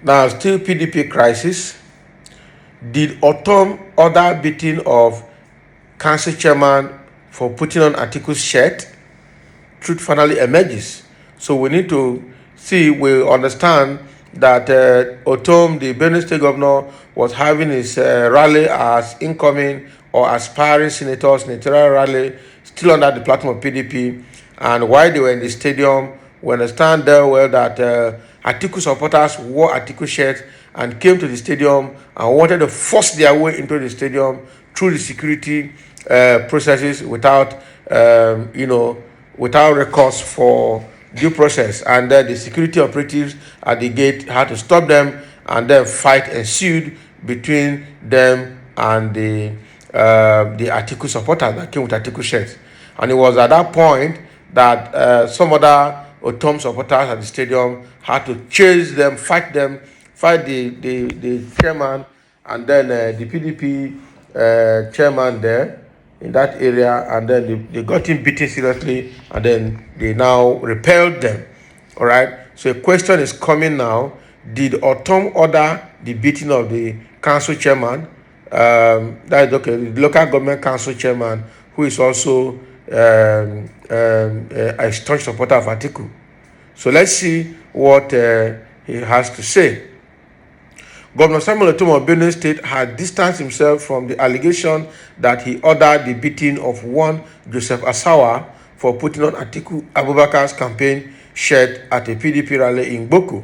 Now, still PDP crisis. Did Orthom order beating of council chairman for putting on Atiku's shirt? Truth finally emerges. So we need to see, we understand that Orthom, the Benue State governor, was having his rally as incoming or aspiring senatorial rally, still under the platform of PDP. And while they were in the stadium, we understand there well that Atiku supporters wore Atiku shirts and came to the stadium and wanted to force their way into the stadium through the security processes without, without recourse for due process. And then the security operatives at the gate had to stop them, and then fight ensued between them and the Atiku supporters that came with Atiku shirts. And it was at that point that some other Orthom supporters at the stadium had to chase them, fight the chairman, and then the PDP chairman there in that area, and then they got him beaten seriously, and then they now repelled them. All right. So a question is coming now: did Orthom order the beating of the council chairman? That is okay. The local government council chairman, who is also a staunch supporter of Atiku. So let's see what he has to say. Governor Samuel Orthom of Benue State had distanced himself from the allegation that he ordered the beating of one Joseph Asawa for putting on Atiku Abubakar's campaign shirt at a PDP rally in Boko.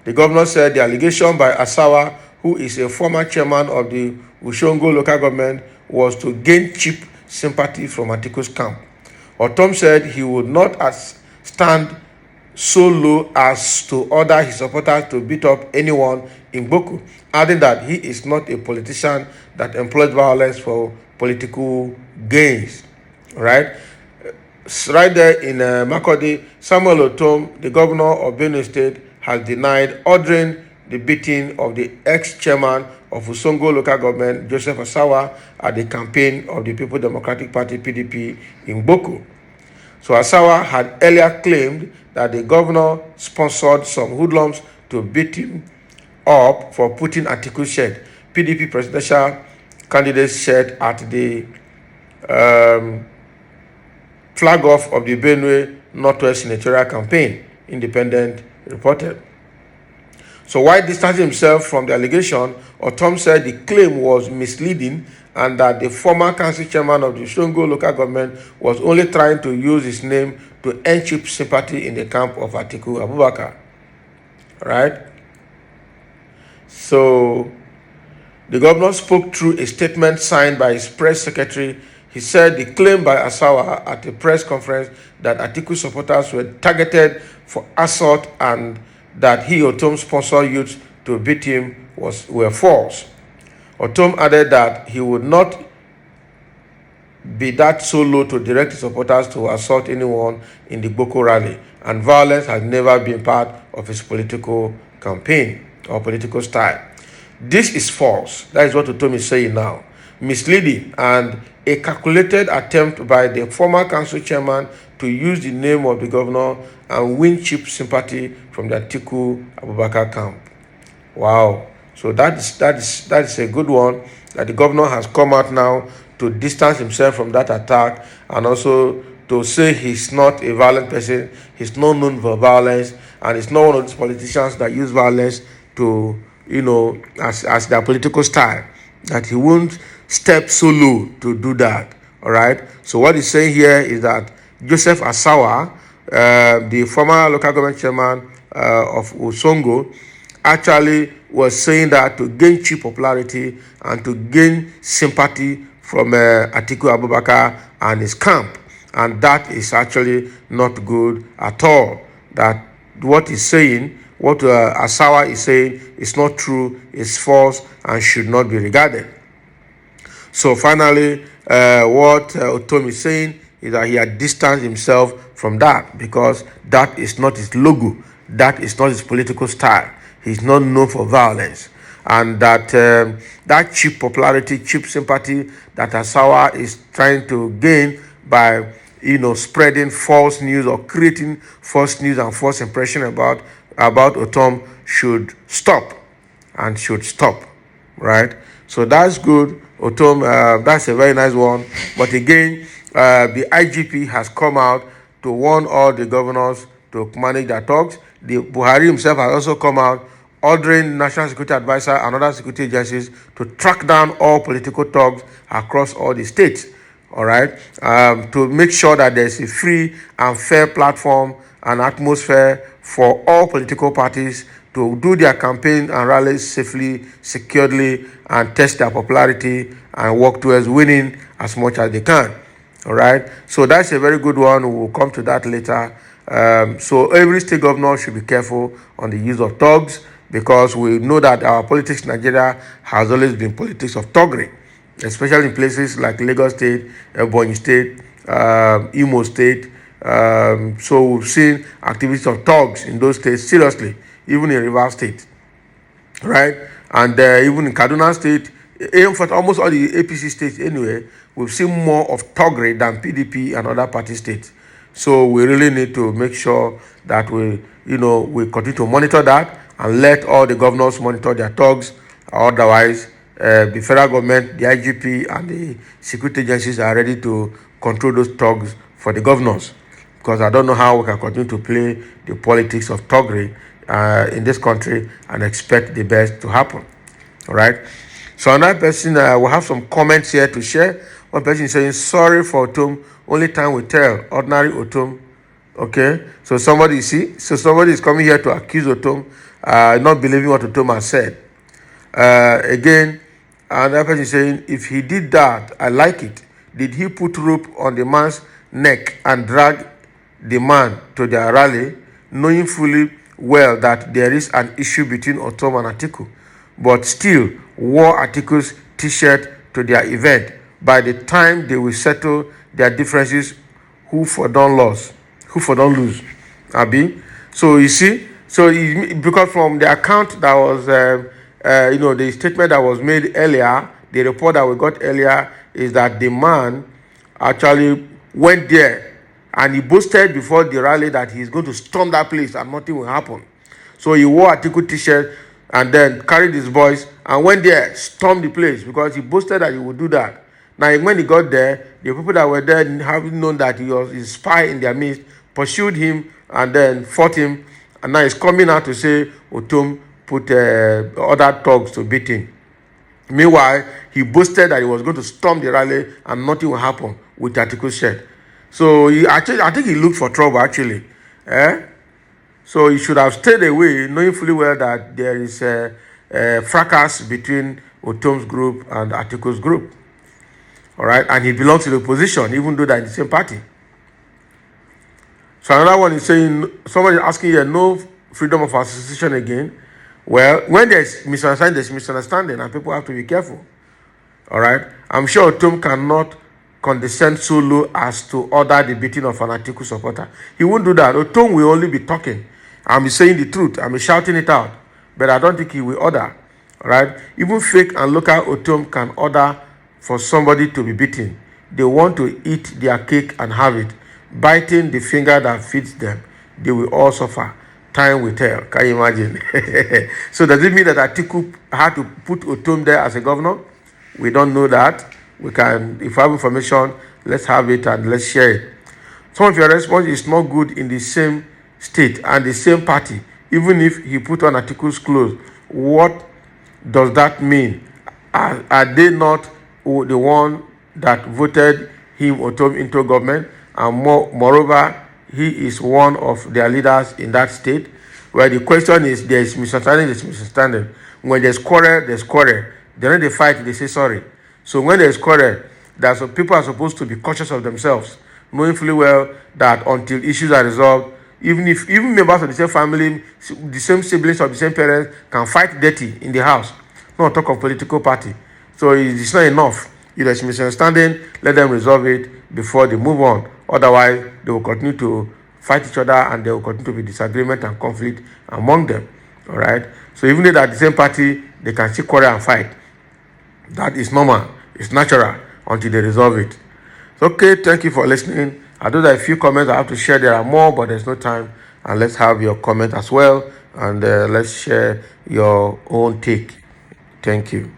The governor said the allegation by Asawa, who is a former chairman of the Ushongo local government, was to gain cheap sympathy from Atiku's camp. Orthom said he would not stand so low as to order his supporters to beat up anyone in Boko, adding that he is not a politician that employs violence for political gains. Right there in Makurdi, Samuel Orthom, the governor of Benue State, has denied ordering the beating of the ex-chairman of Usongo local government, Joseph Asawa, at the campaign of the People Democratic Party, PDP, in Boko. So Asawa had earlier claimed that the governor sponsored some hoodlums to beat him up for putting Atiku's shirt, PDP presidential candidate's shirt, at the flag off of the Benue Northwest senatorial campaign, Independent reported. So while distancing himself from the allegation, Orthom said the claim was misleading and that the former council chairman of the Shongo local government was only trying to use his name to earn cheap sympathy in the camp of Atiku Abubakar. Right? So the governor spoke through a statement signed by his press secretary. He said the claim by Asawa at a press conference that Atiku supporters were targeted for assault and that he, Orthom, sponsored youth to beat him were false. Orthom added that he would not be that so low to direct his supporters to assault anyone in the Boko rally, and violence has never been part of his political campaign or political style. This is false. That is what Orthom is saying now. Misleading and a calculated attempt by the former council chairman to use the name of the governor and win cheap sympathy from the Atiku Abubakar camp. Wow. So that is a good one, that the governor has come out now to distance himself from that attack, and also to say he's not a violent person, he's not known for violence, and he's not one of those politicians that use violence to, as their political style, that he won't step so low to do that. All right. So what he's saying here is that Joseph Asawa, the former local government chairman of Usongo, actually was saying that to gain cheap popularity and to gain sympathy from Atiku Abubakar and his camp. And that is actually not good at all. That what he's saying, what Asawa is saying, is not true, is false, and should not be regarded. So finally, what Orthom is saying is that he had distanced himself from that, because that is not his logo, that is not his political style. He's not known for violence, and that that cheap popularity, cheap sympathy that Asawa is trying to gain by spreading false news or creating false news and false impression about Orthom should stop and should stop, right? So that's good. Orthom, that's a very nice one. But again, the IGP has come out to warn all the governors to manage their talks. The Buhari himself has also come out ordering National Security Advisor and other security agencies to track down all political talks across all the states, all right, to make sure that there's a free and fair platform and atmosphere for all political parties to do their campaign and rallies safely, securely, and test their popularity and work towards winning as much as they can. All right, so that's a very good one. We'll come to that later. So every state governor should be careful on the use of thugs, because we know that our politics in Nigeria has always been politics of thuggery, especially in places like Lagos State, Ebonyi State, Imo State. So we've seen activities of thugs in those states seriously, even in Rivers State, right? And even in Kaduna State, in fact, almost all the APC states anyway, we've seen more of thuggery than PDP and other party states. So we really need to make sure that we continue to monitor that and let all the governors monitor their thugs. Otherwise, the federal government, the IGP, and the security agencies are ready to control those thugs for the governors. Because I don't know how we can continue to play the politics of thuggery in this country and expect the best to happen. All right. So another person, will have some comments here to share. One person is saying, sorry for Orthom, only time will tell. Ordinary Orthom. Okay. So somebody is coming here to accuse Orthom, not believing what Orthom has said. Again, another person is saying, if he did that, I like it. Did he put rope on the man's neck and drag the man to their rally, knowing fully well that there is an issue between Orthom and Atiku, but still wore Atiku's t-shirt to their event? By the time they will settle their differences, who for don't lose, Abi? So you see, because from the account that was, the statement that was made earlier, the report that we got earlier is that the man actually went there and he boasted before the rally that he's going to storm that place and nothing will happen. So he wore Atiku t-shirt and then carried his boys and went there, stormed the place because he boasted that he would do that. Now, when he got there, the people that were there, having known that he was a spy in their midst, pursued him and then fought him. And now he's coming out to say Orthom put other thugs to beat him. Meanwhile, he boasted that he was going to storm the rally and nothing will happen with Atiku's shirt. So I think he looked for trouble actually. So he should have stayed away, knowing fully well that there is a fracas between Orthom's group and Atiku's group. All right, and he belongs to the opposition, even though they're in the same party. So another one is saying, somebody is asking here, no freedom of association again. Well, when there's misunderstanding, and people have to be careful. All right, I'm sure Orthom cannot condescend so low as to order the beating of an Atiku supporter. He won't do that. Orthom will only be talking. I'm saying the truth. I'm shouting it out. But I don't think he will order. All right, even fake and local Orthom can order for somebody to be beaten. They want to eat their cake and have it, biting the finger that feeds them. They will all suffer. Time will tell. Can you imagine? So does it mean that Atiku had to put Orthom there as a governor? We don't know that. We can, if we have information, let's have it and let's share it. Some of your response is not good in the same state and the same party, even if he put on Atiku's clothes. What does that mean? Are they not the one that voted him, Orthom, into government? And moreover, he is one of their leaders in that state. Where the question is, there is misunderstanding. When there's quarrel, there's quarrel. Then they fight, they say sorry. So when there's quarrel, people are supposed to be cautious of themselves, knowing fully well that until issues are resolved, even members of the same family, the same siblings of the same parents can fight dirty in the house. Not talk of political party. So it's not enough. If there's misunderstanding, let them resolve it before they move on. Otherwise, they will continue to fight each other and there will continue to be disagreement and conflict among them. All right? So even though they're the same party, they can still quarrel and fight. That is normal. It's natural until they resolve it. Okay, thank you for listening. I know there are a few comments I have to share. There are more, but there's no time. And let's have your comment as well. And let's share your own take. Thank you.